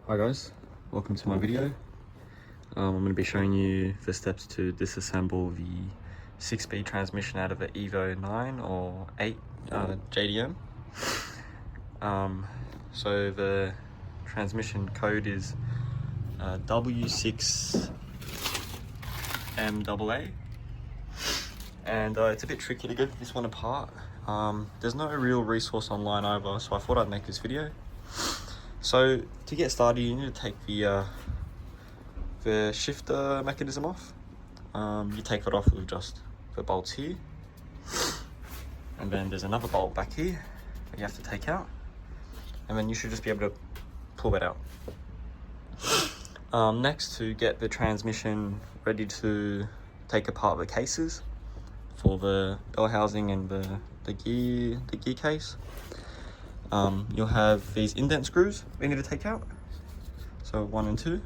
Hi guys, welcome to my video. I'm going to be showing you the steps to disassemble the 6-speed transmission out of an Evo 9 or 8 JDM. So the transmission code is W6AA, and it's a bit tricky to get this one apart. There's no real resource online either, so I thought I'd make this video. So to get started, you need to take the shifter mechanism off. You take it off with just the bolts here, and then there's another bolt back here that you have to take out, and then you should just be able to pull that out. Next, to get the transmission ready to take apart the cases for the bell housing and the gear case, you'll have these indent screws we need to take out, so 1 and 2.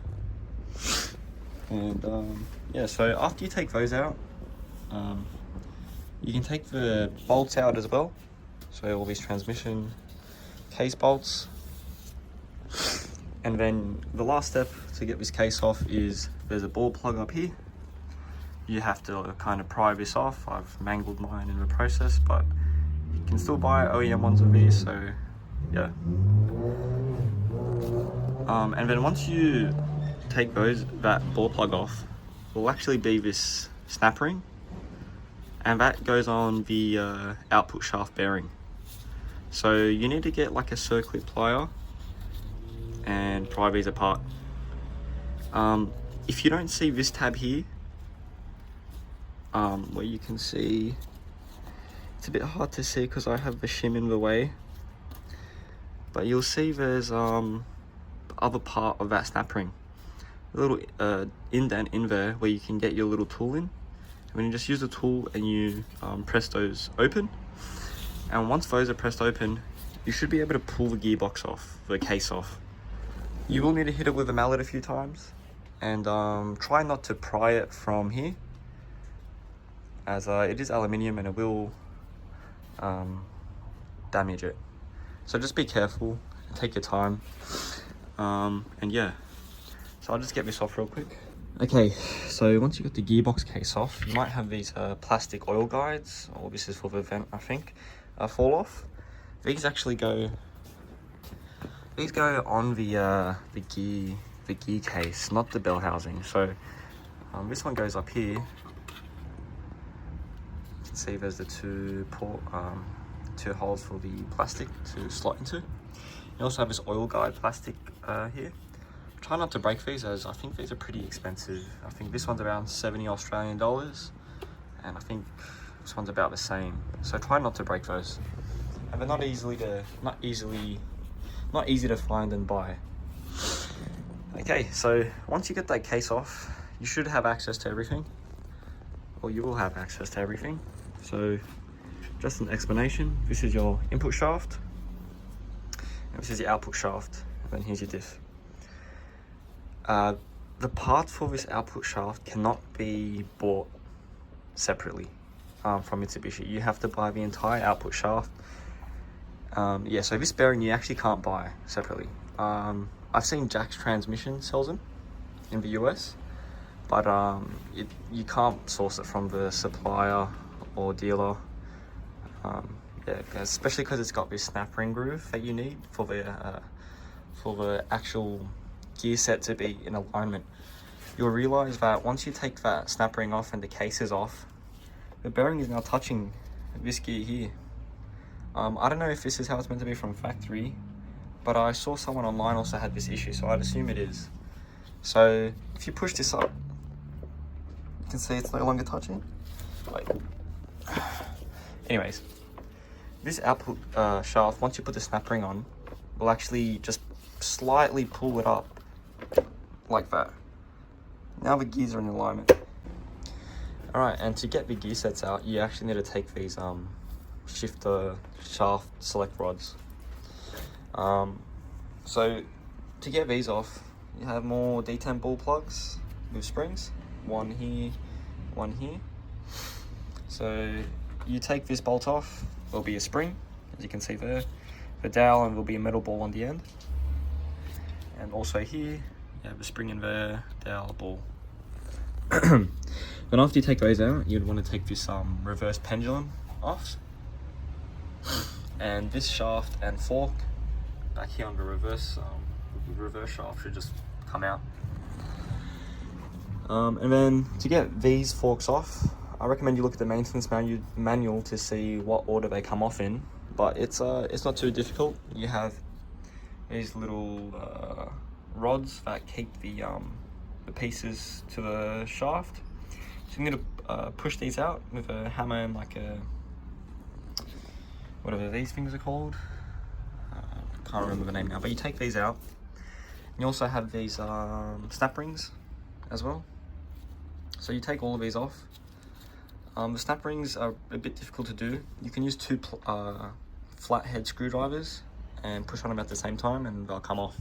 And yeah, so after you take those out, you can take the bolts out as well, so all these transmission case bolts. And then the last step to get this case off is there's a ball plug up here. You have to kind of pry this off. I've mangled mine in the process, but you can still buy OEM ones of these, so yeah. And then once you take that ball plug off, will actually be this snap ring, and that goes on the output shaft bearing. So you need to get like a circlip plier and pry these apart. If you don't see this tab here, where you can see, it's a bit hard to see because I have the shim in the way, but you'll see there's the other part of that snap ring, a little indent in there where you can get your little tool in. And then you just use the tool and you press those open, and once those are pressed open, you should be able to pull the gearbox off, the case off. You will need to hit it with a mallet a few times, and try not to pry it from here, as it is aluminium and it will damage it. So just be careful, take your time, and yeah. So I'll just get this off real quick. Okay, so once you got the gearbox case off, you might have these plastic oil guides, or this is for the vent, I think, fall off. These actually go on the gear case, not the bell housing. So this one goes up here. You can see there's the two holes for the plastic to slot into. You also have this oil guide plastic here. Try not to break these, as I think these are pretty expensive. I think this one's around 70 Australian dollars, and I think this one's about the same. So try not to break those. And they're not easy to find and buy. Okay, so once you get that case off, you should have access to everything, or you will have access to everything. So just an explanation: this is your input shaft, and this is your output shaft, and then here's your diff. The parts for this output shaft cannot be bought separately from Mitsubishi. You have to buy the entire output shaft. Yeah, so this bearing you actually can't buy separately. I've seen Jack's Transmission sells them in the US, but you can't source it from the supplier or dealer. Yeah, especially because it's got this snap ring groove that you need for the actual gear set to be in alignment. You'll realize that once you take that snap ring off and the case is off, the bearing is now touching this gear here. I don't know if this is how it's meant to be from factory, but I saw someone online also had this issue, so I'd assume it is. So if you push this up, you can see it's no longer touching. Wait. Anyways, this output shaft, once you put the snap ring on, will actually just slightly pull it up like that. Now the gears are in alignment. Alright, and to get the gear sets out, you actually need to take these shifter shaft select rods. So to get these off, you have more D10 ball plugs with springs, one here, one here. So you take this bolt off, there'll be a spring, as you can see there, the dowel, and there'll be a metal ball on the end. And also here, you have a spring inverter, dowel, ball. Then after you take those out, you'd want to take this reverse pendulum off. And this shaft and fork back here on the reverse shaft should just come out. And then to get these forks off, I recommend you look at the maintenance manual to see what order they come off in. But it's not too difficult. You have these little rods that keep the pieces to the shaft. So you need to push these out with a hammer and like a whatever these things are called. Can't remember the name now. But you take these out. You also have these snap rings as well. So you take all of these off. The snap rings are a bit difficult to do. You can use two flathead screwdrivers and push on them at the same time and they'll come off.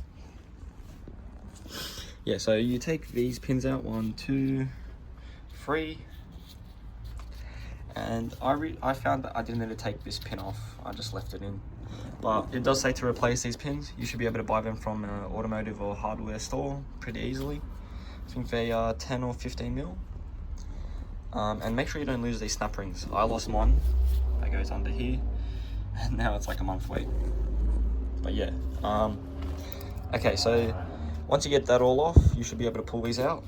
Yeah, so you take these pins out, 1, 2, 3. And I found that I didn't need to take this pin off. I just left it in. But it does say to replace these pins. You should be able to buy them from an automotive or hardware store pretty easily. I think they are 10 or 15 mil. And make sure you don't lose these snap rings. I lost mine. That goes under here. And now it's like a month late. But yeah. Okay, so once you get that all off, you should be able to pull these out.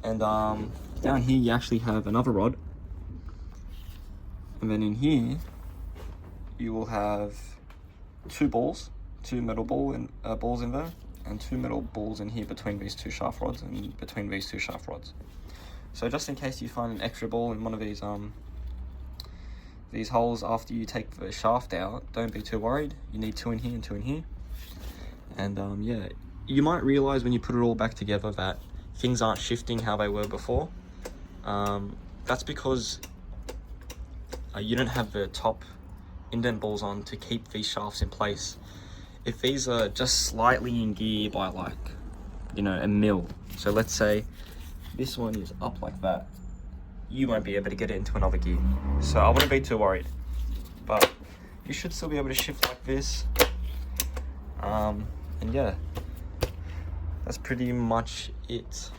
And down here you actually have another rod. And then in here, you will have two metal balls in there, and 2 metal balls in here between these 2 shaft rods and between these 2 shaft rods. So just in case you find an extra ball in one of these holes after you take the shaft out, don't be too worried. You need 2 in here and 2 in here. And yeah, you might realize when you put it all back together that things aren't shifting how they were before. That's because you don't have the top indent balls on to keep these shafts in place. If these are just slightly in gear by like, you know, a mil, so let's say this one is up like that, you won't be able to get it into another gear. So I wouldn't be too worried, but you should still be able to shift like this. And yeah, that's pretty much it.